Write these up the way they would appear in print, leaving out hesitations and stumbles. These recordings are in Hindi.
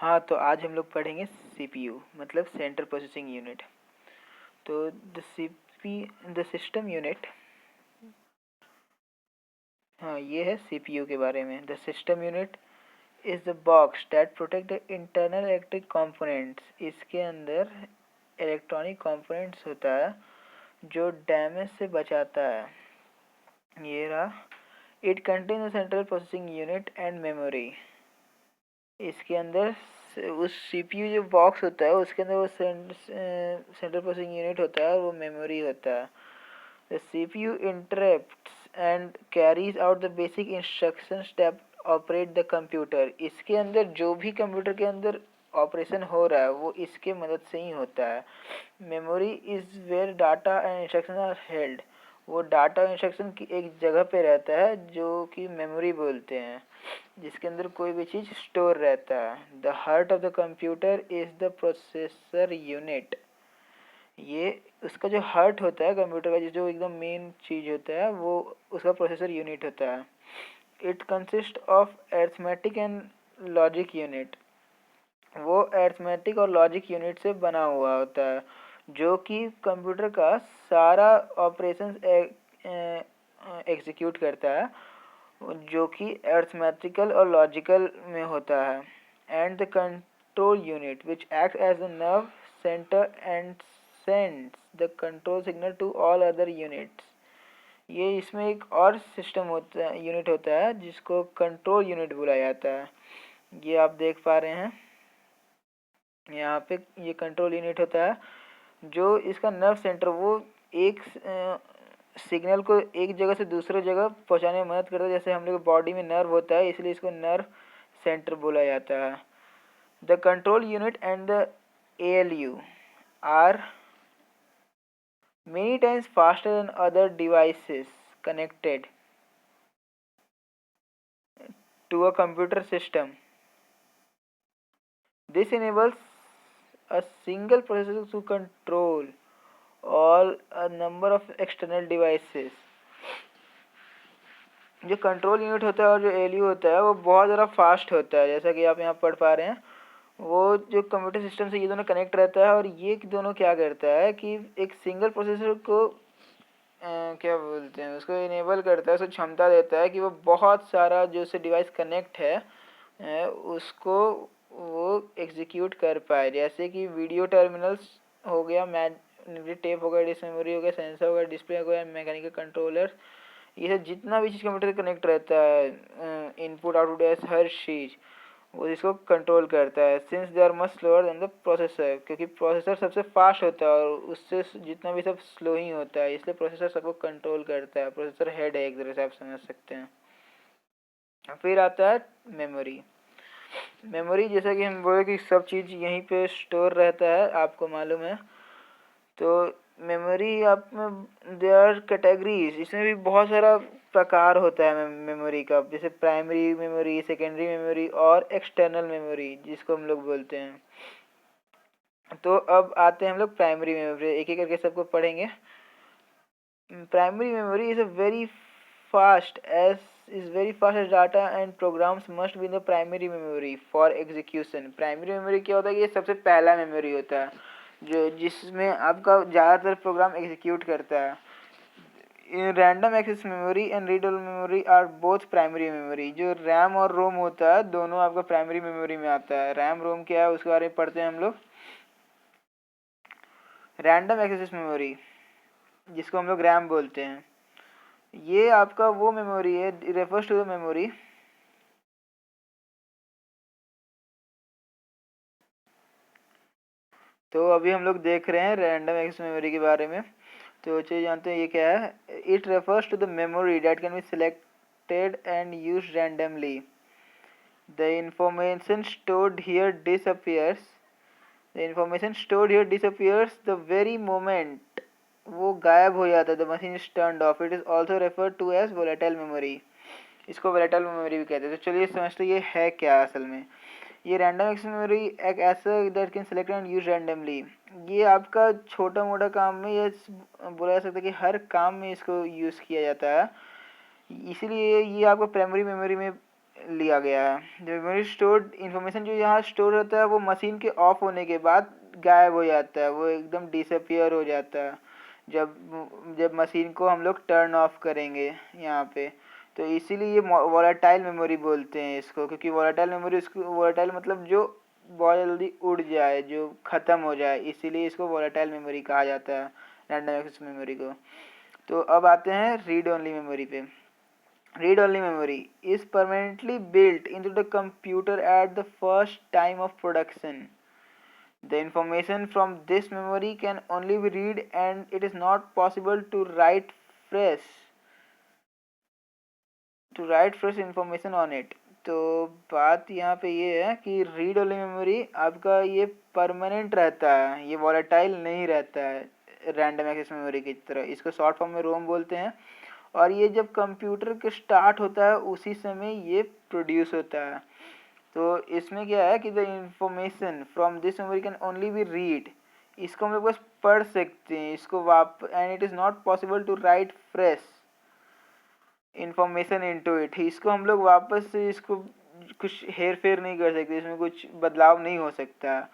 हाँ, तो आज हम लोग पढ़ेंगे सीपीयू मतलब सेंट्रल प्रोसेसिंग यूनिट। तो द सिस्टम यूनिट, हाँ ये है सीपीयू के बारे में। The system unit is the box that protect the internal electric components. इसके अंदर इलेक्ट्रॉनिक कंपोनेंट्स होता है जो डैमेज से बचाता है। ये रहा। It contain the central processing unit and memory. इसके अंदर उस सीपीयू जो बॉक्स होता है उसके अंदर वो सेंट्रल प्रोसेसिंग यूनिट होता है और वो मेमोरी होता है। The CPU interrupts and carries out the basic instructions that operate the computer. इसके अंदर जो भी कंप्यूटर के अंदर ऑपरेशन हो रहा है वो इसके मदद से ही होता है। Memory is where data and instruction are held. वो डाटा और इंस्ट्रक्शन की एक जगह पे रहता है जो कि मेमोरी बोलते हैं, जिसके अंदर कोई भी चीज़ स्टोर रहता है। The heart of the computer is the processor unit. ये उसका जो हार्ट होता है कंप्यूटर का, जो एकदम मेन चीज़ होता है वो उसका प्रोसेसर यूनिट होता है। It consist of arithmetic and logic unit. वो अरिथमेटिक और लॉजिक यूनिट से बना हुआ होता है जो कि कंप्यूटर का सारा ऑपरेशन एग्जीक्यूट करता है, जो कि अरिथमेटिकल और लॉजिकल में होता है। And the control unit which act as the nerve centre and sends the control signal to all other units. ये इसमें एक और सिस्टम होता है, यूनिट होता है जिसको कंट्रोल यूनिट बोला जाता है। ये आप देख पा रहे हैं यहाँ पे, ये कंट्रोल यूनिट होता है जो इसका नर्व सेंटर, वो एक सिग्नल को एक जगह से दूसरे जगह पहुंचाने में मदद करता है। जैसे हम लोग बॉडी में नर्व होता है इसलिए इसको नर्व सेंटर बोला जाता है। The control unit and the ALU are many times faster than other devices connected to a computer system. This enables a single processor to control all a number of external devices. जो कंट्रोल यूनिट होता है और जो ALU होता है वो बहुत ज़्यादा फास्ट होता है, जैसा कि आप यहाँ पढ़ पा रहे हैं। वो जो कंप्यूटर सिस्टम से ये दोनों कनेक्ट रहता है और ये दोनों क्या करता है कि एक सिंगल प्रोसेसर को क्या बोलते हैं उसको इनेबल करता है, उसको क्षमता देता है कि वो बहुत सारा जो उससे डिवाइस कनेक्ट है उसको वो एग्जीक्यूट कर पाए। जैसे कि वीडियो टर्मिनल्स हो गया, मैग्नेटिक टेप हो गया, डिस्क मेमोरी हो गया, सेंसर हो गया, डिस्प्ले हो गया, मैकेनिकल कंट्रोलर, ये सब जितना भी चीज़ कंप्यूटर से कनेक्ट रहता है, इनपुट आउटपुट हर चीज़ वो इसको कंट्रोल करता है। Since they are much slower than the processor, क्योंकि प्रोसेसर सबसे फास्ट होता है और उससे जितना भी सब स्लो ही होता है, इसलिए प्रोसेसर सबको कंट्रोल करता है। प्रोसेसर हेड है एक तरह से, आप समझ सकते हैं। फिर आता है मेमोरी। मेमोरी जैसा कि हम बोले कि सब चीज़ यहीं पे स्टोर रहता है, आपको मालूम है। तो मेमोरी आप में देयर आर कैटेगरीज, इसमें भी बहुत सारा प्रकार होता है मेमोरी का, जैसे प्राइमरी मेमोरी, सेकेंडरी मेमोरी और एक्सटर्नल मेमोरी जिसको हम लोग बोलते हैं। तो अब आते हैं हम लोग प्राइमरी मेमोरी, एक एक करके सबको पढ़ेंगे। Primary memory is very fast as data and programs must be in the primary memory for execution। Primary memory क्या होता है कि ये सबसे पहला मेमोरी होता है जो जिसमें आपका ज़्यादातर प्रोग्राम एग्जीक्यूट करता है। Random access memory and readable memory are both primary memory. जो रैम और रोम होता है दोनों आपका प्राइमरी मेमोरी में आता है। रैम रोम क्या है उसके बारे में पढ़ते हैं हम लोग। रैंडम एक्सेस मेमोरी जिसको हम लोग रैम बोलते हैं, ये आपका वो मेमोरी है, रेफर्स टू द मेमोरी तो अभी हम लोग देख रहे हैं रैंडम एक्सेस मेमोरी के बारे में। तो चलिए जानते हैं ये क्या है। It refers to the memory that can be selected and used randomly. The information stored here disappears the very moment वो गायब हो जाता है। The machine is turned off. It is also referred to as volatile memory. इसको वोलेटाइल मेमोरी भी कहते हैं। तो चलिए समझते ये है क्या असल में। ये रैंडम एक्सेस मेमोरी एक ऐसा that can select and use randomly. ये आपका छोटा मोटा काम में ये बोला जा सकता है कि हर काम में इसको यूज़ किया जाता है, इसीलिए ये आपको प्राइमरी मेमोरी में लिया गया है। मेमोरी स्टोर्ड इन्फॉर्मेशन जो यहाँ स्टोर होता है वो मशीन के ऑफ होने के बाद गायब हो जाता है, वो एकदम डिसअपियर हो जाता है जब जब मशीन को हम लोग टर्न ऑफ करेंगे यहाँ पे। तो इसीलिए ये वोलेटाइल मेमोरी बोलते हैं इसको, क्योंकि वोलेटाइल मेमोरी, इसको वोलेटाइल मतलब जो बहुत जल्दी उड़ जाए, जो ख़त्म हो जाए, इसीलिए इसको वोलेटाइल मेमोरी कहा जाता है, रैंडम एक्सेस मेमोरी को। तो अब आते हैं रीड ओनली मेमोरी पे। Read only memory is permanently built into the computer at the first time of production. The information from this memory can only be read and it is not possible to write fresh information on it. तो बात यहाँ पे ये है कि रीड ओनली मेमोरी आपका ये परमानेंट रहता है, ये वॉलेटाइल नहीं रहता है रैंडम एक्सेस मेमोरी की तरह। इसको शॉर्ट फॉर्म में रोम बोलते हैं और ये जब कंप्यूटर के स्टार्ट होता है उसी समय ये प्रोड्यूस होता है। तो इसमें क्या है कि the information from this memory can only be read, इसको हम लोग बस पढ़ सकते हैं इसको and it is not possible to write fresh information into it. इसको हम लोग वापस से इसको कुछ हेर फेर नहीं कर सकते, इसमें कुछ बदलाव नहीं हो सकता।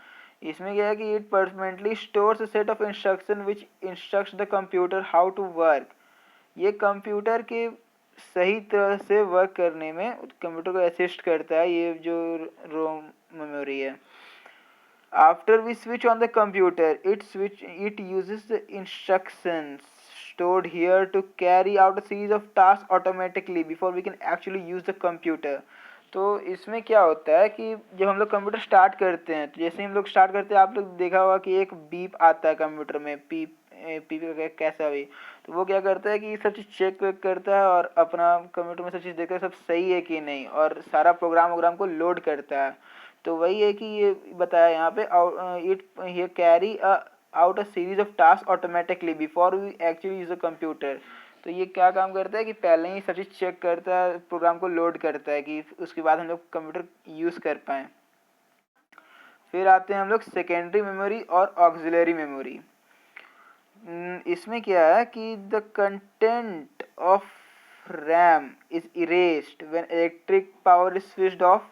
इसमें क्या है कि it permanently stores a set of instruction which instructs the computer how to work. ये कंप्यूटर के सही तरह से वर्क करने में कंप्यूटर को असिस्ट करता है, ये जो रोम मेमोरी है। After we switch on the computer it uses the instructions stored here to carry out a series of tasks automatically before we can actually use the computer। तो इसमें क्या होता है कि जब हम लोग कंप्यूटर स्टार्ट करते हैं, तो जैसे ही हम लोग स्टार्ट करते हैं आप लोग देखा होगा कि एक बीप आता है कंप्यूटर में, पीप कैसा भी। तो वो क्या करता है कि सब चीज़ चेक वेक करता है और अपना कंप्यूटर में सब चीज़ देखता है सब सही है कि नहीं, और सारा प्रोग्राम को लोड करता है। तो वही है कि ये बताया यहाँ पे इट ये carry out a series of task automatically before we actually use a computer. तो ये क्या काम करता है कि पहले ही सब चीज़ चेक करता है, प्रोग्राम को लोड करता है कि उसके बाद हम लोग कंप्यूटर यूज़ कर पाएँ। फिर आते हैं हम लोग सेकेंडरी मेमोरी और ऑक्सिलरी मेमोरी। इसमें क्या है कि the content of RAM is erased when electric power is switched off.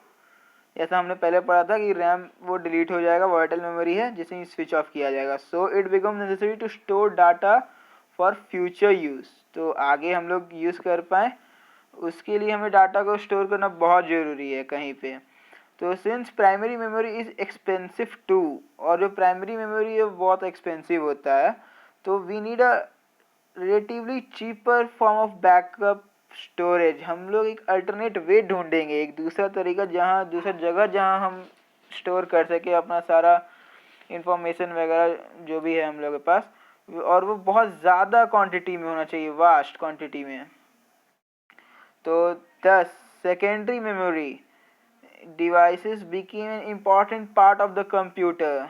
ऐसा हमने पहले पढ़ा था कि रैम वो डिलीट हो जाएगा, वॉलेटाइल मेमोरी है, जिसे ही स्विच ऑफ किया जाएगा। So it become necessary to store data for future use. तो आगे हम लोग यूज़ कर पाएँ उसके लिए हमें डाटा को स्टोर करना बहुत ज़रूरी है कहीं पे। तो since primary memory is expensive too, और जो प्राइमरी मेमोरी है बहुत एक्सपेंसिव होता है, तो we need a relatively cheaper form of backup storage. हम लोग एक अल्टरनेट वे ढूंढेंगे, एक दूसरा तरीका दूसरा जगह जहाँ हम स्टोर कर सके अपना सारा इंफॉर्मेशन वगैरह जो भी है हम लोग के पास, और वो बहुत ज़्यादा क्वांटिटी में होना चाहिए, वास्ट क्वांटिटी में। तो 10 secondary memory devices became an important part of the computer.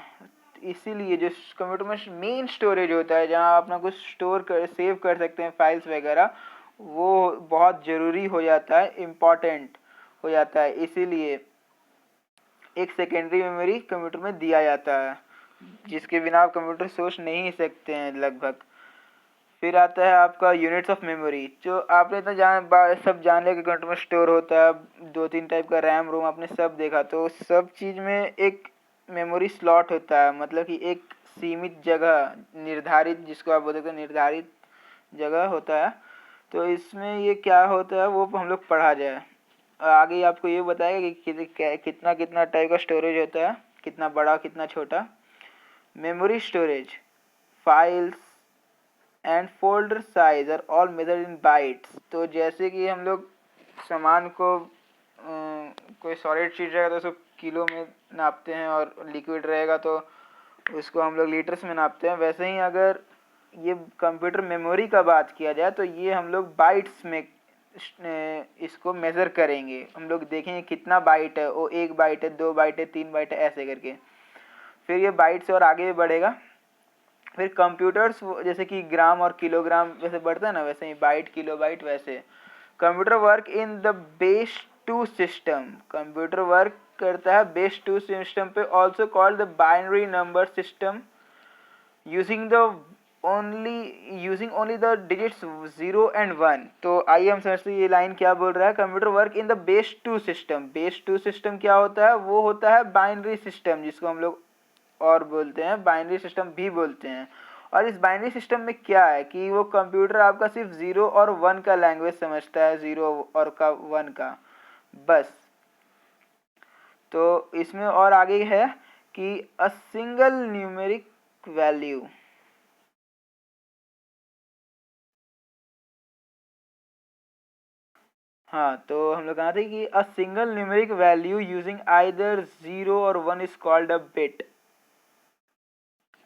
इसीलिए जो कंप्यूटर में मेन स्टोरेज होता है, जहाँ आप अपना कुछ सेव कर सकते हैं फाइल्स वगैरह, वो बहुत ज़रूरी हो जाता है, इम्पॉर्टेंट हो जाता है। इसीलिए एक सेकेंडरी मेमोरी कंप्यूटर में दिया जाता है, जिसके बिना आप कंप्यूटर सोच नहीं सकते हैं लगभग। फिर आता है आपका यूनिट्स ऑफ मेमोरी। जो आपने तो सब जान लिया कि कंप्यूटर में स्टोर होता है, 2-3 टाइप का रैम रोम आपने सब देखा। तो सब चीज़ में एक मेमोरी स्लॉट होता है, मतलब कि एक सीमित जगह निर्धारित, जिसको आप बोल सकते हैं निर्धारित जगह होता है। तो इसमें ये क्या होता है वो हम लोग पढ़ा जाए, आगे आपको ये बताएगा कि कितना कितना टाइप का स्टोरेज होता है, कितना बड़ा कितना छोटा। Memory storage, files and folder size are all measured in bytes. तो जैसे कि हम लोग सामान को कोई सॉलिड चीज़ रहेगा तो उसको किलो में नापते हैं, और लिक्विड रहेगा तो उसको हम लोग लीटर्स में नापते हैं। वैसे ही अगर ये कंप्यूटर मेमोरी का बात किया जाए तो ये हम लोग बाइट्स में इसको मेज़र करेंगे। हम लोग देखेंगे कितना बाइट है, वो 1 बाइट है, 2 बाइट है, 3 बाइट है, ऐसे करके। फिर ये बाइट से और आगे भी बढ़ेगा। फिर कंप्यूटर्स जैसे कि ग्राम और किलोग्राम जैसे बढ़ता है ना, वैसे ही बाइट किलोबाइट। वैसे computer work in the base 2 system. Computer work करता है बेस 2 सिस्टम पे, also called the binary number system, using the only using only the digits 0 and 1। तो आइए हम समझते हैं ये लाइन क्या बोल रहा है। Computer work in the base 2 system. Base 2 system क्या होता है? वो होता है बाइनरी सिस्टम, जिसको हम लोग और बोलते हैं बाइनरी सिस्टम भी बोलते हैं। और इस बाइनरी सिस्टम में क्या है कि वो कंप्यूटर आपका सिर्फ 0 और 1 का लैंग्वेज समझता है, 0 और 1 का बस। तो इसमें और आगे है कि अ सिंगल न्यूमेरिक वैल्यू, हाँ तो हम लोग कहा थे कि a single numeric value using either 0 और 1 इज कॉल्ड अ बिट।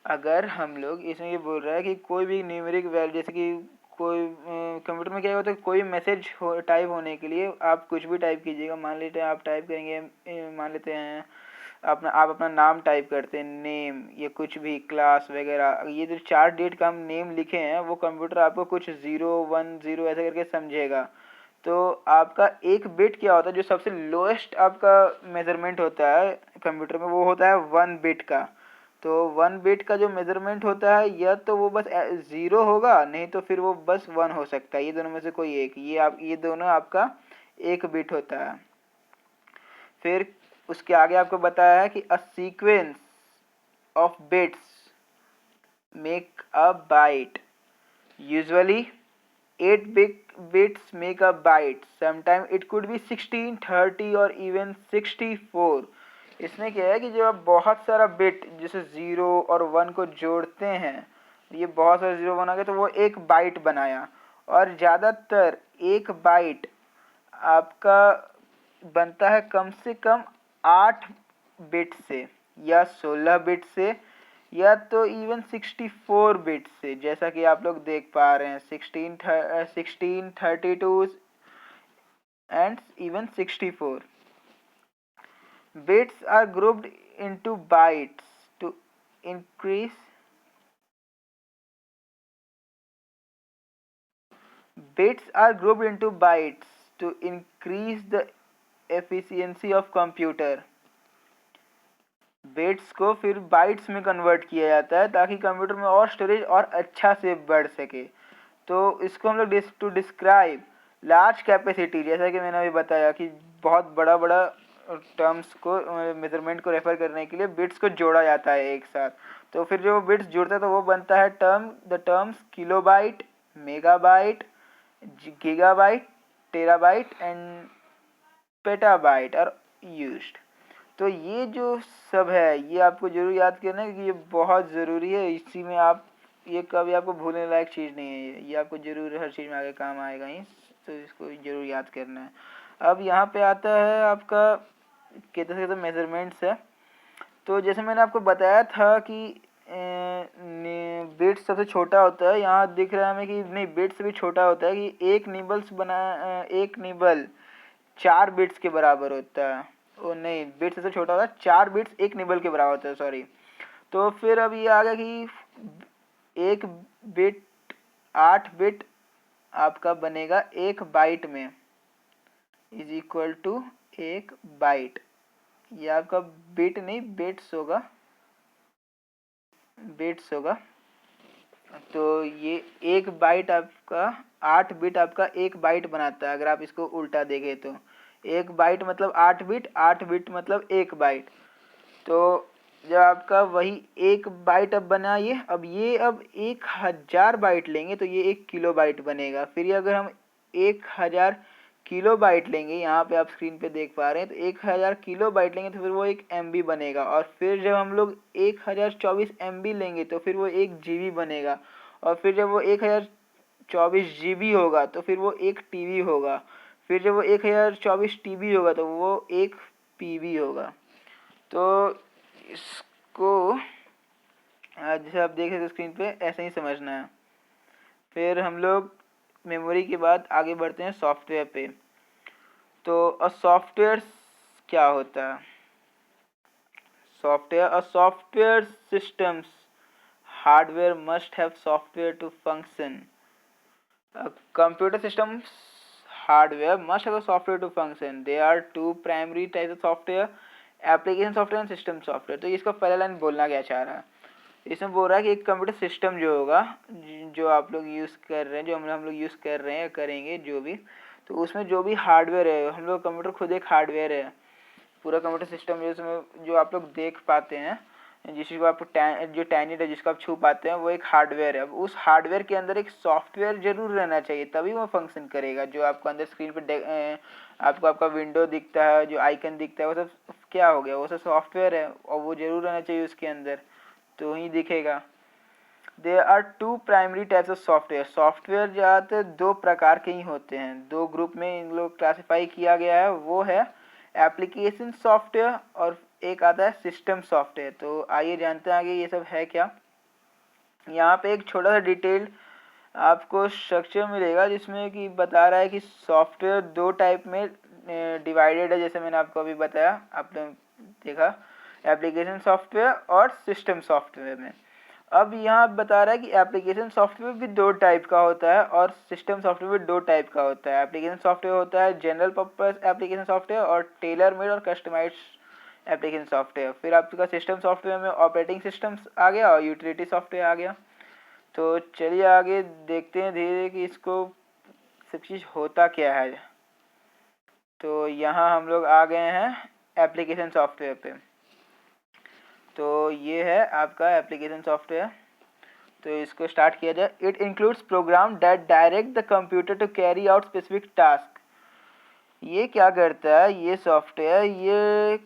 अगर हम लोग इसमें ये बोल रहा है कि कोई भी न्यूमेरिक वैल्यू, जैसे कि कोई कंप्यूटर में क्या होता है, कोई मैसेज टाइप होने के लिए आप कुछ भी टाइप कीजिएगा। मान लेते हैं आप टाइप करेंगे, मान लेते हैं आप अपना नाम टाइप करते हैं, नेम, या कुछ भी क्लास वगैरह, ये जो 4 डिजिट का हम नेम लिखे हैं वो कंप्यूटर आपको कुछ 0 1 0 ऐसा करके समझेगा। तो आपका एक बिट क्या होता है, जो सबसे लोएस्ट आपका मेजरमेंट होता है कंप्यूटर में, वो होता है 1 बिट का। तो 1 बिट का जो मेजरमेंट होता है, या तो वो बस 0 होगा, नहीं तो फिर वो बस 1 हो सकता है, ये दोनों में से कोई एक। ये दोनों आपका एक बिट होता है। फिर उसके आगे आपको बताया है कि a sequence of bits make a byte. Usually 8 bits make a byte. Sometimes it could be 16, 30 और इवन 64। इसमें क्या है कि जब आप बहुत सारा बिट जैसे 0 और 1 को जोड़ते हैं, ये बहुत सारे 0 1 आ गए तो वो एक बाइट बनाया। और ज़्यादातर एक बाइट आपका बनता है कम से कम 8 बिट से, या 16 बिट से, या तो इवन 64 बिट से, जैसा कि आप लोग देख पा रहे हैं 16 32 and even 64। Bits are grouped into bytes to increase bits are grouped into bytes to increase the efficiency of computer। Bits को फिर बाइट्स में कन्वर्ट किया जाता है ताकि कंप्यूटर में और स्टोरेज और अच्छा से बढ़ सके। तो इसको हम लोग टू डिस्क्राइब लार्ज कैपेसिटी, जैसा कि मैंने अभी बताया कि बहुत बड़ा बड़ा टर्म्स को, मेजरमेंट को रेफर करने के लिए बिट्स को जोड़ा जाता है एक साथ। तो फिर जो बिट्स जुड़ता है तो वो बनता है the terms kilobyte, megabyte, gigabyte, terabyte and petabyte are used. तो ये जो सब है ये आपको जरूर याद करना है, क्योंकि ये बहुत ज़रूरी है। इसी में आप, ये कभी आपको भूलने लायक चीज़ नहीं है, ये आपको ज़रूर हर चीज़ में आगे काम आएगा ही। तो इसको ज़रूर याद करना है। अब यहाँ पे आता है आपका कहते कहते मेजरमेंट्स है। तो जैसे मैंने आपको बताया था कि बिट सबसे छोटा होता है, यहाँ दिख रहा है हमें कि नहीं, बिट से भी छोटा होता है कि एक निबल 4 बिट्स के बराबर होता है। ओ नहीं, बिट से छोटा होता है, 4 बिट्स एक निबल के बराबर होता है, सॉरी। तो फिर अब ये आ गया कि एक बिट 8 बिट आपका बनेगा एक बाइट में, इज इक्वल टू एक बाइट। ये आपका बिट नहीं बिट्स होगा, बिट्स होगा। तो ये एक बाइट आपका 8 बिट आपका एक बाइट बनाता है, अगर आप इसको उल्टा देखें तो। एक बाइट मतलब 8 बिट, 8 बिट मतलब एक बाइट। तो जब आपका वही एक बाइट अब बना, ये अब 1000 बाइट लेंगे तो ये 1 किलो बाइट बनेगा। फिर ये अगर हम 1000 किलो बाइट लेंगे, यहाँ पे आप स्क्रीन पे देख पा रहे हैं, तो 1000 किलो बाइट लेंगे तो फिर वो 1 MB बनेगा। और फिर जब हम लोग 1024 MB लेंगे तो फिर वो 1 GB बनेगा। और फिर जब वो 1024 GB होगा तो फिर वो 1 TB होगा। फिर जब वो 1024 TB होगा तो वो 1 PB होगा। तो इसको जैसे आप देख रहे हैं स्क्रीन पे, ऐसे ही समझना है। फिर हम लोग मेमोरी के बाद आगे बढ़ते हैं सॉफ्टवेयर पे। तो सॉफ्टवेयर क्या होता है? Software systems hardware must have software to function. Computer systems hardware must have a software to function. There are two primary types of software, application software and system software। तो इसका पहला लाइन बोलना क्या चाह रहा है? इसमें बोल रहा है कि एक कंप्यूटर सिस्टम जो होगा, जो आप लोग यूज़ कर रहे हैं, जो हम लोग यूज़ कर रहे हैं या करेंगे जो भी, तो उसमें जो भी हार्डवेयर है, हम लोग कंप्यूटर खुद एक हार्डवेयर है। पूरा कंप्यूटर सिस्टम जिसमें जो आप लोग देख पाते हैं, जिसको आप जो टैनिट है जिसको आप छू पाते हैं, वो एक हार्डवेयर है। अब उस हार्डवेयर के अंदर एक सॉफ्टवेयर जरूर रहना चाहिए, तभी वो फंक्शन करेगा। जो आपको अंदर स्क्रीन पे आपको आपका विंडो दिखता है, जो आइकन दिखता है, वो सब क्या हो गया, वो सब सॉफ्टवेयर है और वो जरूर रहना चाहिए उसके अंदर, तो ही दिखेगा। There are two primary types of software. Software ज़्यादातर दो प्रकार के ही होते हैं, दो ग्रुप में इन लोग क्लासिफाई किया गया है, वो है एप्लीकेशन सॉफ्टवेयर और एक आता है सिस्टम सॉफ्टवेयर। तो आइए जानते हैं आगे ये सब है क्या। यहाँ पे एक छोटा सा डिटेल आपको स्ट्रक्चर मिलेगा जिसमें कि बता रहा है कि सॉफ्टवेयर दो टाइप में डिवाइडेड है, जैसे मैंने आपको अभी बताया, आपने देखा, एप्लीकेशन सॉफ्टवेयर और सिस्टम सॉफ्टवेयर में। अब यहाँ बता रहा है कि एप्लीकेशन सॉफ्टवेयर भी दो टाइप का होता है और सिस्टम सॉफ्टवेयर भी दो टाइप का होता है। एप्लीकेशन सॉफ्टवेयर होता है जनरल पर्पस एप्लीकेशन सॉफ्टवेयर और टेलर मेड और कस्टमाइज्ड एप्लीकेशन सॉफ्टवेयर। फिर आपका सिस्टम सॉफ्टवेयर में ऑपरेटिंग सिस्टम्स आ गया और यूटिलिटी सॉफ्टवेयर आ गया। तो चलिए आगे देखते हैं धीरे धीरे कि इसको सब चीज़ होता क्या है। तो यहाँ हम लोग आ गए हैं एप्लीकेशन सॉफ्टवेयर पे। तो ये है आपका एप्लीकेशन सॉफ्टवेयर। तो इसको स्टार्ट किया जाए। It includes program that direct the computer to carry out specific task. ये क्या करता है ये सॉफ्टवेयर, ये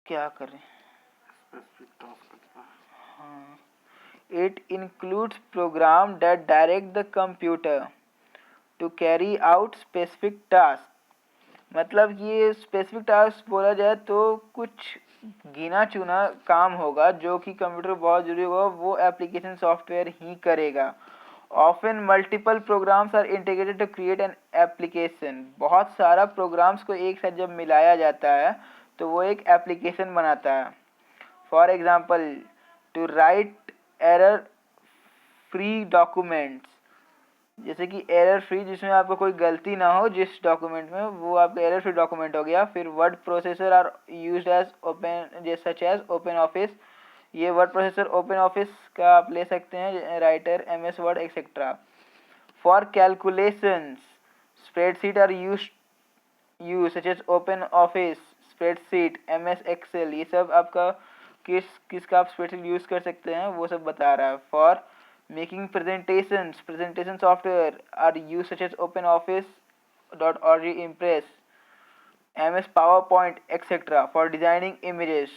क्या कर रहे हैं, हाँ, it includes program that direct the computer to carry out specific task. मतलब ये स्पेसिफिक टास्क बोला जाए तो कुछ गिना चुना काम होगा जो कि कंप्यूटर बहुत जरूरी होगा, वो एप्लीकेशन सॉफ्टवेयर ही करेगा। Often multiple programs are integrated to create an application. बहुत सारा प्रोग्राम्स को एक साथ जब मिलाया जाता है तो वो एक एप्लीकेशन बनाता है। For example, to write error free documents, जैसे कि एरर फ्री, जिसमें आपको कोई गलती ना हो जिस डॉक्यूमेंट में, वो आपका एरर फ्री डॉक्यूमेंट हो गया। फिर word processor are used as open such as open office. ये वर्ड प्रोसेसर ओपन ऑफिस का आप ले सकते हैं, writer MS word etcetera. For calculations spreadsheet are use such as open office spreadsheet MS excel. ये सब आपका किसका आप स्प्रेडशीट यूज कर सकते हैं वो सब बता रहा है। For making presentation software are used such as OpenOffice.org, Impress, MS PowerPoint, etc. For designing images,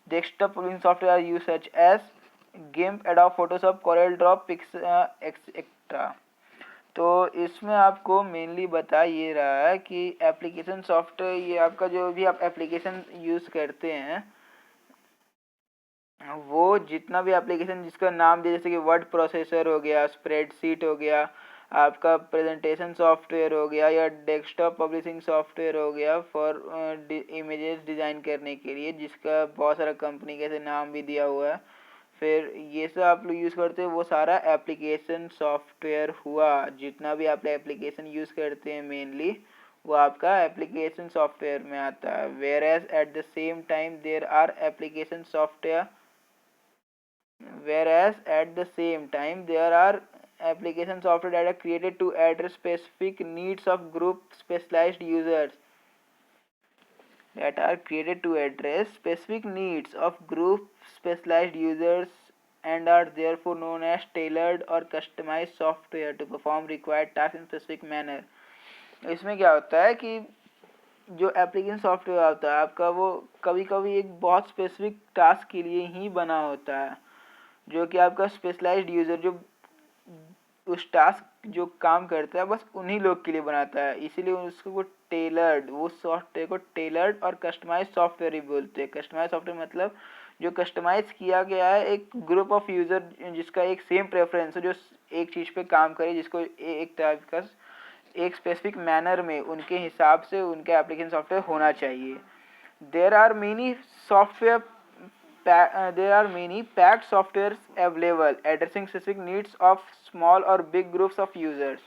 desktop publishing software are used such as GIMP, Adobe Photoshop, CorelDRAW, Pixar, etc. तो इसमें आपको मेनली बता ये रहा है कि एप्लीकेशन सॉफ्टवेयर, ये आपका जो भी आप एप्लीकेशन यूज़ करते हैं, वो जितना भी एप्लीकेशन जिसका नाम दिया, जैसे कि वर्ड प्रोसेसर हो गया, स्प्रेडशीट हो गया, आपका प्रेजेंटेशन सॉफ्टवेयर हो गया, या डेस्कटॉप पब्लिशिंग सॉफ्टवेयर हो गया फॉर इमेजेस डिज़ाइन करने के लिए, जिसका बहुत सारा कंपनी के ऐसे नाम भी दिया हुआ है। फिर ये सब आप लोग यूज़ करते हैं, वो सारा एप्लीकेशन सॉफ्टवेयर हुआ। जितना भी आप एप्लीकेशन यूज़ करते हैं मेनली वो आपका एप्लीकेशन सॉफ्टवेयर में आता है। Whereas at the same time there are application software whereas at the same time there are application software that are created to address specific needs of group specialized users, and are therefore known as tailored or customized software to perform required tasks in specific manner। इसमें क्या होता है कि जो एप्लीकेशन सॉफ्टवेयर होता है आपका, वो कभी कभी एक बहुत स्पेसिफिक टास्क के लिए ही बना होता है, जो कि आपका स्पेशलाइज्ड यूज़र जो उस टास्क जो काम करता है बस उन्हीं लोग के लिए बनाता है, इसीलिए उसको वो टेलर्ड, वो सॉफ्टवेयर को टेलर्ड और कस्टमाइज सॉफ्टवेयर ही बोलते हैं। कस्टमाइज सॉफ्टवेयर मतलब जो कस्टमाइज किया गया है एक ग्रुप ऑफ यूज़र जिसका एक सेम प्रेफरेंस हो, जो एक चीज़ पे काम करे, जिसको एक टाइप का एक स्पेसिफिक मैनर में उनके हिसाब से उनका एप्लीकेशन सॉफ्टवेयर होना चाहिए। There are many packed softwares available addressing specific needs of small or big groups of users।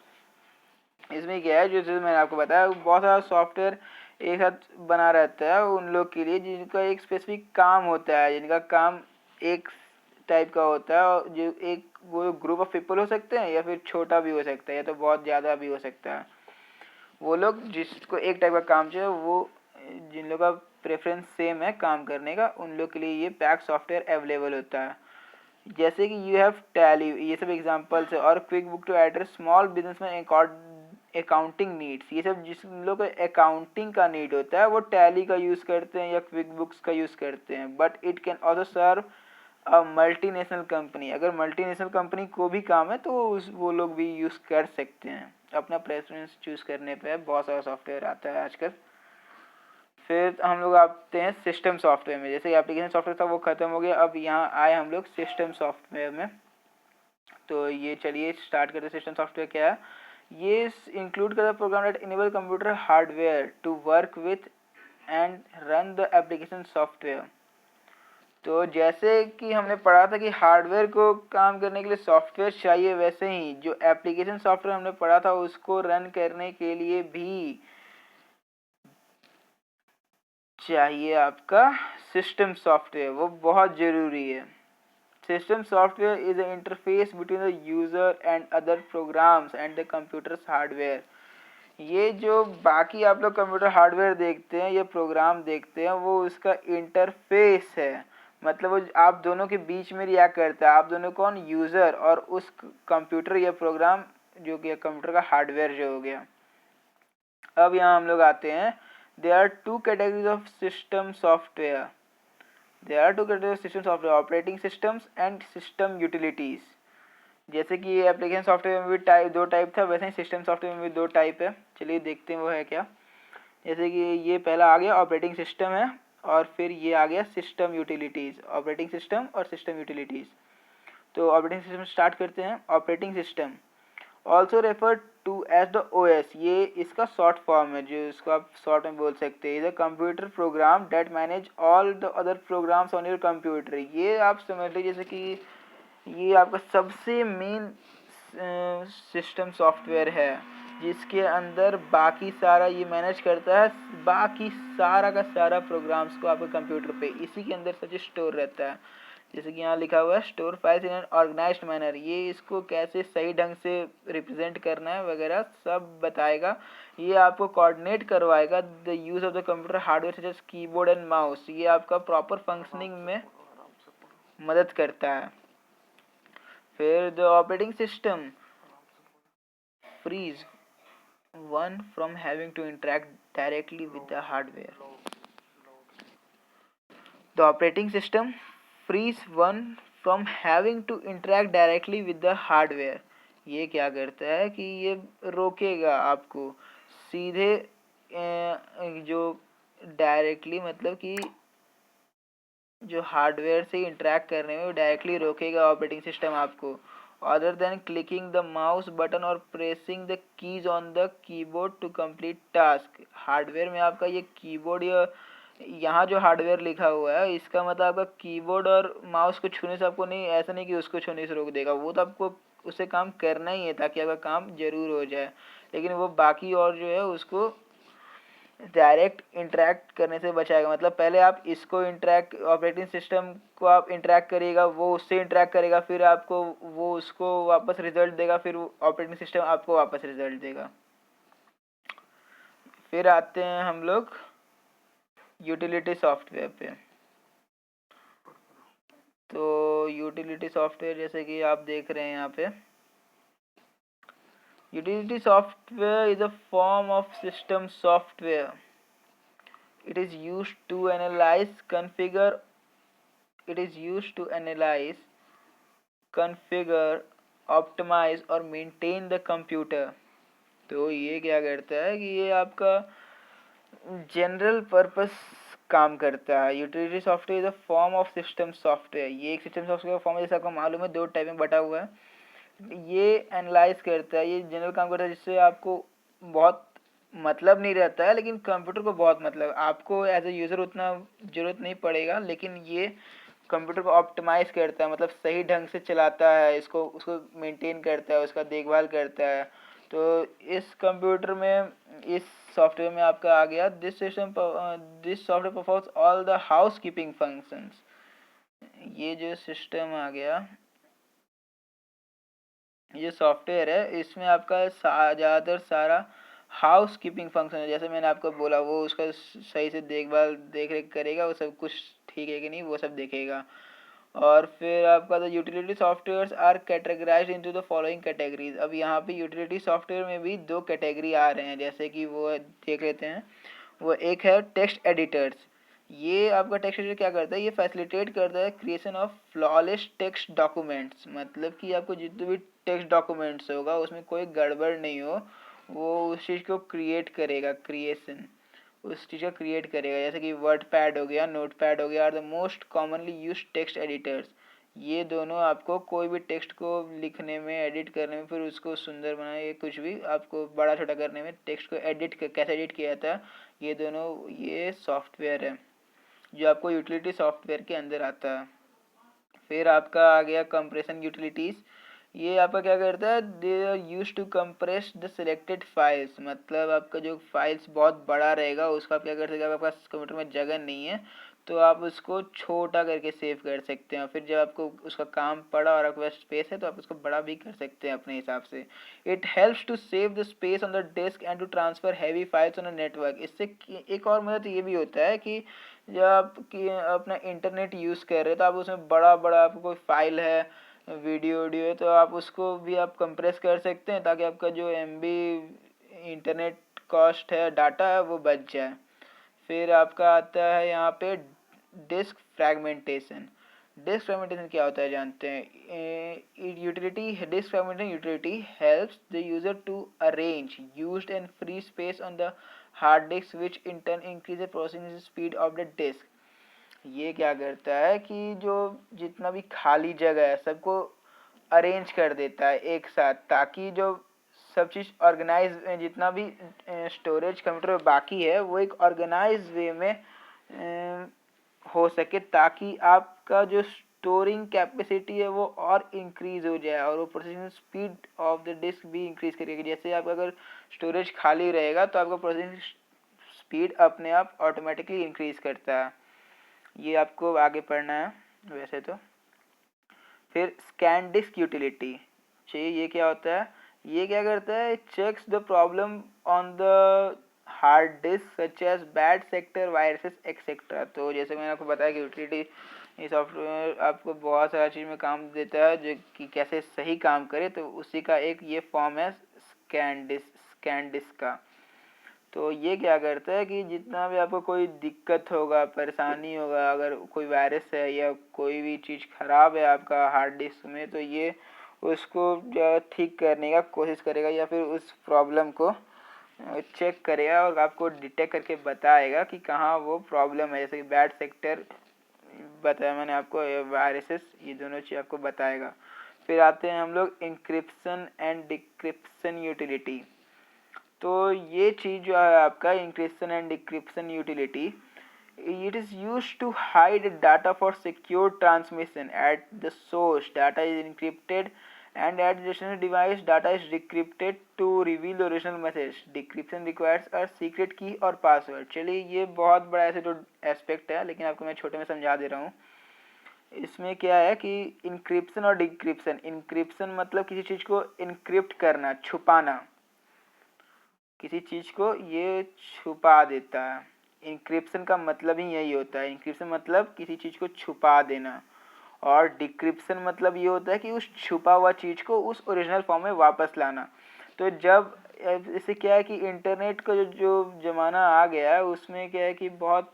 इसमें क्या है, जो मैंने आपको बताया बहुत सारा सॉफ्टवेयर एक साथ बना रहता है उन लोग के लिए जिनका एक स्पेसिफिक काम होता है, जिनका काम एक टाइप का होता है, और जो एक वो ग्रुप ऑफ पीपल हो सकते हैं या फिर छोटा भी हो सकता है या तो बहुत ज़्यादा भी हो सकता है। वो लोग जिसको एक टाइप का काम चाहिए, वो जिन लोग का प्रेफरेंस सेम है काम करने का, उन लोग के लिए ये पैक सॉफ्टवेयर अवेलेबल होता है। जैसे कि यू हैव टैली, ये सब एग्जांपल्स है, और quick book to address small business में अकाउंटिंग नीड्स, ये सब जिस लोग को अकाउंटिंग का नीड होता है वो टैली का यूज़ करते हैं या क्विक बुक्स का यूज़ करते हैं। But it can also serve a multinational company, अगर मल्टीनेशनल कंपनी को भी काम है तो वो लोग भी यूज़ कर सकते हैं, अपना प्रेफरेंस चूज़ करने पे बहुत सारा सॉफ्टवेयर आता है आजकल। फिर हम लोग आते हैं सिस्टम सॉफ्टवेयर में। जैसे एप्लीकेशन सॉफ्टवेयर था वो ख़त्म हो गया, अब यहाँ आए हम लोग सिस्टम सॉफ्टवेयर में। तो ये चलिए स्टार्ट करते हैं। सिस्टम सॉफ्टवेयर क्या है? ये इंक्लूड करता है program that enable computer hardware to work with and run the application software. तो जैसे कि हमने पढ़ा था कि हार्डवेयर को काम करने के लिए सॉफ्टवेयर चाहिए, वैसे ही जो एप्लीकेशन सॉफ्टवेयर हमने पढ़ा था उसको रन करने के लिए भी चाहिए आपका सिस्टम सॉफ्टवेयर, वो बहुत ज़रूरी है। System software is a interface between the user and other programs and the computer's hardware. ये जो बाकी आप लोग कंप्यूटर हार्डवेयर देखते हैं या प्रोग्राम देखते हैं वो उसका इंटरफेस है, मतलब वो आप दोनों के बीच में रिएक्ट करता है। आप दोनों कौन? यूज़र और उस कंप्यूटर या प्रोग्राम जो कि कंप्यूटर का हार्डवेयर जो हो गया। अब यहाँ हम लोग आते हैं, there are two categories of system software. There are two categories of system software, operating systems and system utilities. जैसे कि एप्लीकेशन सॉफ्टवेयर में भी दो टाइप था, वैसे ही सिस्टम सॉफ्टवेयर में भी दो टाइप है। चलिए देखते हैं वो है क्या। जैसे कि ये पहला आ गया ऑपरेटिंग सिस्टम है, और फिर ये आ गया सिस्टम यूटिलिटीज़। ऑपरेटिंग सिस्टम और सिस्टम यूटिलिटीज़। तो ऑपरेटिंग सिस्टम स्टार्ट करते हैं। Operating system also refer to as the OS, ये इसका शॉर्ट फॉर्म है जो इसको आप शॉर्ट में बोल सकते हैं। Is a computer program that manage all the other programs on your computer. ये आप समझ लीजिए जैसे कि ये आपका सबसे मेन सिस्टम सॉफ्टवेयर है जिसके अंदर बाकी सारा ये मैनेज करता है, बाकी सारा का सारा प्रोग्राम्स को आपके कंप्यूटर पे इसी के अंदर सब स्टोर रहता है। जैसे कि यहाँ लिखा हुआ है store files in an organized manner, ये इसको कैसे सही ढंग से रिप्रेजेंट करना है वगैरह सब बताएगा। ये आपको कोऑर्डिनेट करवाएगा the use of the computer hardware such as keyboard and mouse, ये आपका प्रॉपर फंक्शनिंग में मदद करता है। फिर the operating system frees one from having to interact directly with the hardware. The operating system frees one from having to interact directly with the hardware. ये क्या करता है कि ये रोकेगा आपको सीधे जो डायरेक्टली, मतलब कि जो हार्डवेयर से इंटरेक्ट करने में वो डायरेक्टली रोकेगा ऑपरेटिंग सिस्टम आपको, other than clicking the mouse button और pressing the keys on the keyboard to complete task. Hardware में आपका ये कीबोर्ड या यहाँ जो हार्डवेयर लिखा हुआ है इसका मतलब आपका कीबोर्ड और माउस को छूने से आपको नहीं, ऐसा नहीं कि उसको छूने से रोक देगा, वो तो आपको उससे काम करना ही है ताकि आपका काम जरूर हो जाए, लेकिन वो बाकी और जो है उसको डायरेक्ट इंटरेक्ट करने से बचाएगा। मतलब पहले आप इसको इंटरेक्ट, ऑपरेटिंग सिस्टम को आप इंटरेक्ट करिएगा, वो उससे इंटरेक्ट करेगा, फिर आपको वो उसको वापस रिजल्ट देगा, फिर ऑपरेटिंग सिस्टम आपको वापस रिजल्ट देगा। फिर आते हैं हम लोग यूटिलिटी सॉफ्टवेयर पे। तो यूटिलिटी सॉफ्टवेयर जैसे कि आप देख रहे हैं यहाँ पे, utility software is a form of system software. It is used to analyze, configure, it is used to analyze, configure, optimize और maintain the computer। तो ये क्या करता है कि ये आपका जनरल पर्पस काम करता है। Utility software is a form of system software, ये एक सिस्टम सॉफ्टवेयर फॉर्म है, जैसे आपको मालूम है दो टाइप में बटा हुआ है। ये एनालाइज करता है, ये जनरल काम करता है जिससे आपको बहुत मतलब नहीं रहता है, लेकिन कंप्यूटर को बहुत मतलब, आपको एज ए यूज़र उतना ज़रूरत नहीं पड़ेगा, लेकिन ये कंप्यूटर को ऑप्टिमाइज़ करता है, मतलब सही ढंग से चलाता है इसको, उसको मेंटेन करता है, उसका देखभाल करता है। तो इस कंप्यूटर में, इस सॉफ्टवेयर में आपका आ गया this software performs all the house keeping functions. ये जो सिस्टम आ गया, ये सॉफ्टवेयर है, इसमें आपका ज़्यादातर सारा हाउस कीपिंग फंक्शन है। जैसे मैंने आपको बोला, वो उसका सही से देखभाल देख रेख करेगा, वो सब कुछ ठीक है कि नहीं वो सब देखेगा। और फिर आपका the utility softwares are categorized into the following categories. अब यहाँ पे यूटिलिटी सॉफ्टवेयर में भी दो कैटेगरी आ रहे हैं, जैसे कि वो देख लेते हैं। वो एक है टेक्स्ट एडिटर्स। ये आपका टेक्स्ट एडिटर क्या करता है, ये फैसिलिटेट करता है creation of flawless text documents. मतलब कि आपको जितने भी टेक्स्ट डॉक्यूमेंट्स होगा उसमें कोई गड़बड़ नहीं हो, वो उस चीज़ को क्रिएट करेगा, क्रिएशन उस चीज़ का क्रिएट करेगा। जैसे कि वर्ड पैड हो गया, नोट पैड हो गया, are the most commonly use text editors. ये दोनों आपको कोई भी टेक्स्ट को लिखने में, एडिट करने में, फिर उसको सुंदर बनाने, कुछ भी आपको बड़ा छोटा करने में, टेक्स्ट को कैसे एडिट किया जाता है, ये दोनों ये सॉफ्टवेयर है जो आपको यूटिलिटी सॉफ्टवेयर के अंदर आता है। फिर आपका आ गया कंप्रेशन यूटिलिटीज़। ये आपका क्या करता है, they are use to compress the selected files. मतलब आपका जो फाइल्स बहुत बड़ा रहेगा उसका आप क्या कर सकते हैं, आपके पास कंप्यूटर में जगह नहीं है तो आप उसको छोटा करके सेव कर सकते हैं। फिर जब आपको उसका काम पड़ा और आपके पास स्पेस है तो आप उसको बड़ा भी कर सकते हैं अपने हिसाब से। It helps to save the space on the disk and to transfer heavy files on a network. इससे एक और मदद ये भी होता है कि जब आप अपना इंटरनेट यूज़ कर रहे हो तो आप उसमें बड़ा बड़ा आपको कोई फाइल है, वीडियो है, तो आप उसको भी आप कंप्रेस कर सकते हैं ताकि आपका जो एमबी इंटरनेट कॉस्ट है, डाटा है, वो बच जाए। फिर आपका आता है यहाँ पे डिस्क फ्रैगमेंटेशन। डिस्क फ्रैगमेंटेशन क्या होता है जानते हैं। Utility disk fragmentation utility helps the user to arrange used and free space on the hard disk which in turn increase the processing speed of the disk. ये क्या करता है कि जो जितना भी खाली जगह है सबको अरेंज कर देता है एक साथ, ताकि जो सब चीज़ ऑर्गेनाइज, जितना भी स्टोरेज कंप्यूटर में बाकी है वो एक ऑर्गेनाइज वे में हो सके, ताकि आपका जो स्टोरिंग कैपेसिटी है वो और इंक्रीज हो जाए और वो processing speed of the disk भी इंक्रीज करेगी। जैसे आप अगर स्टोरेज खाली रहेगा तो आपका प्रोसेसिंग स्पीड अपने आप ऑटोमेटिकली इंक्रीज करता है। ये आपको आगे पढ़ना है वैसे तो। फिर स्कैन डिस्क यूटिलिटी चाहिए। ये क्या होता है, ये क्या करता है, checks the problem on the hard disk such as bad sector, viruses etcetera. तो जैसे मैंने आपको बताया कि यूटिलिटी ये सॉफ्टवेयर आपको बहुत सारा चीज़ में काम देता है जो कि कैसे सही काम करे, तो उसी का एक ये फॉर्म है स्कैन डिस्क का। तो ये क्या करता है कि जितना भी आपको कोई दिक्कत होगा, परेशानी होगा, अगर कोई वायरस है या कोई भी चीज़ ख़राब है आपका हार्ड डिस्क में, तो ये उसको ठीक करने का कोशिश करेगा या फिर उस प्रॉब्लम को चेक करेगा और आपको डिटेक्ट करके बताएगा कि कहाँ वो प्रॉब्लम है। जैसे कि बैड सेक्टर बताया मैंने आपको, वायरसेस, ये दोनों चीज़ आपको बताएगा। फिर आते हैं हम लोग इंक्रिप्शन एंड डिक्रिप्शन यूटिलिटी। तो ये चीज़ जो है आपका encryption and decryption utility, it is used to hide data for secure transmission. At the source data is encrypted and at the destination device data is decrypted to reveal the original message. Decryption requires a secret key और password। चलिए ये बहुत बड़ा ऐसे तो एस्पेक्ट है, लेकिन आपको मैं छोटे में समझा दे रहा हूँ। इसमें क्या है कि इंक्रिप्शन और डिक्रिप्शन। इंक्रिप्शन मतलब किसी चीज़ को इनक्रिप्ट करना, छुपाना, किसी चीज़ को ये छुपा देता है। इंक्रिप्शन का मतलब ही यही होता है। इंक्रिप्शन मतलब किसी चीज़ को छुपा देना, और डिक्रिप्शन मतलब ये होता है कि उस छुपा हुआ चीज़ को उस ओरिजिनल फॉर्म में वापस लाना। तो जब इससे क्या है कि इंटरनेट का जो ज़माना आ गया है उसमें क्या है कि बहुत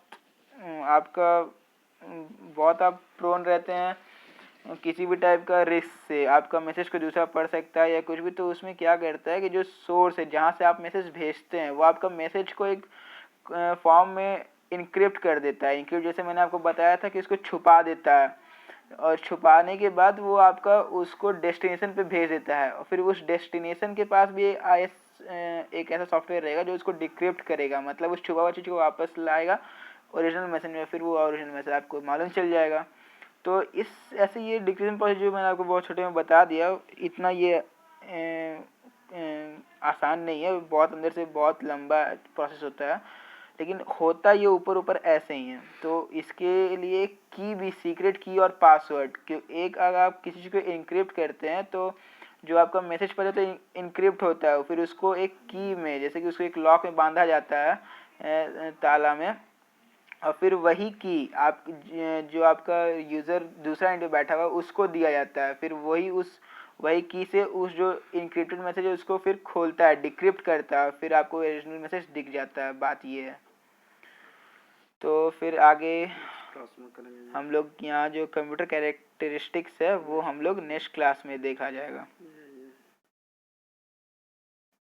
आप प्रोन रहते हैं किसी भी टाइप का रिस्क से, आपका मैसेज को दूसरा पढ़ सकता है या कुछ भी। तो उसमें क्या करता है कि जो सोर्स है जहाँ से आप मैसेज भेजते हैं वो आपका मैसेज को एक फॉर्म में इनक्रिप्ट कर देता है। इनक्रिप्ट जैसे मैंने आपको बताया था कि उसको छुपा देता है, और छुपाने के बाद वो आपका उसको डेस्टिनेशन पे भेज देता है, और फिर उस डेस्टिनेशन के पास भी एक ऐसा सॉफ्टवेयर रहेगा जो उसको डिक्रिप्ट करेगा, मतलब उस छुपा हुआ चीज़ को वापस लाएगा ओरिजिनल मैसेज में, फिर वो ओरिजिनल मैसेज आपको मालूम चल जाएगा। तो इस ऐसे ये डिक्रिप्शन प्रोसेस जो मैंने आपको बहुत छोटे में बता दिया, इतना ये आसान नहीं है, बहुत अंदर से बहुत लंबा प्रोसेस होता है, लेकिन होता ये ऊपर ऊपर ऐसे ही है। तो इसके लिए की भी, सीक्रेट की और पासवर्ड, कि एक अगर आप किसी चीज़ को इनक्रिप्ट करते हैं तो जो आपका मैसेज पहले तो इनक्रिप्ट होता है, फिर उसको एक की में, जैसे कि उसको एक लॉक में बांधा जाता है ताला में, और फिर वही की आप जो आपका यूज़र दूसरा एंड पे बैठा हुआ है उसको दिया जाता है, फिर वही की से उस जो इनक्रिप्टेड मैसेज है उसको फिर खोलता है, डिक्रिप्ट करता है, फिर आपको ओरिजिनल मैसेज दिख जाता है। बात ये है। तो फिर आगे हम लोग यहाँ जो कंप्यूटर कैरेक्टरिस्टिक्स है वो हम लोग नेक्स्ट क्लास में देखा जाएगा।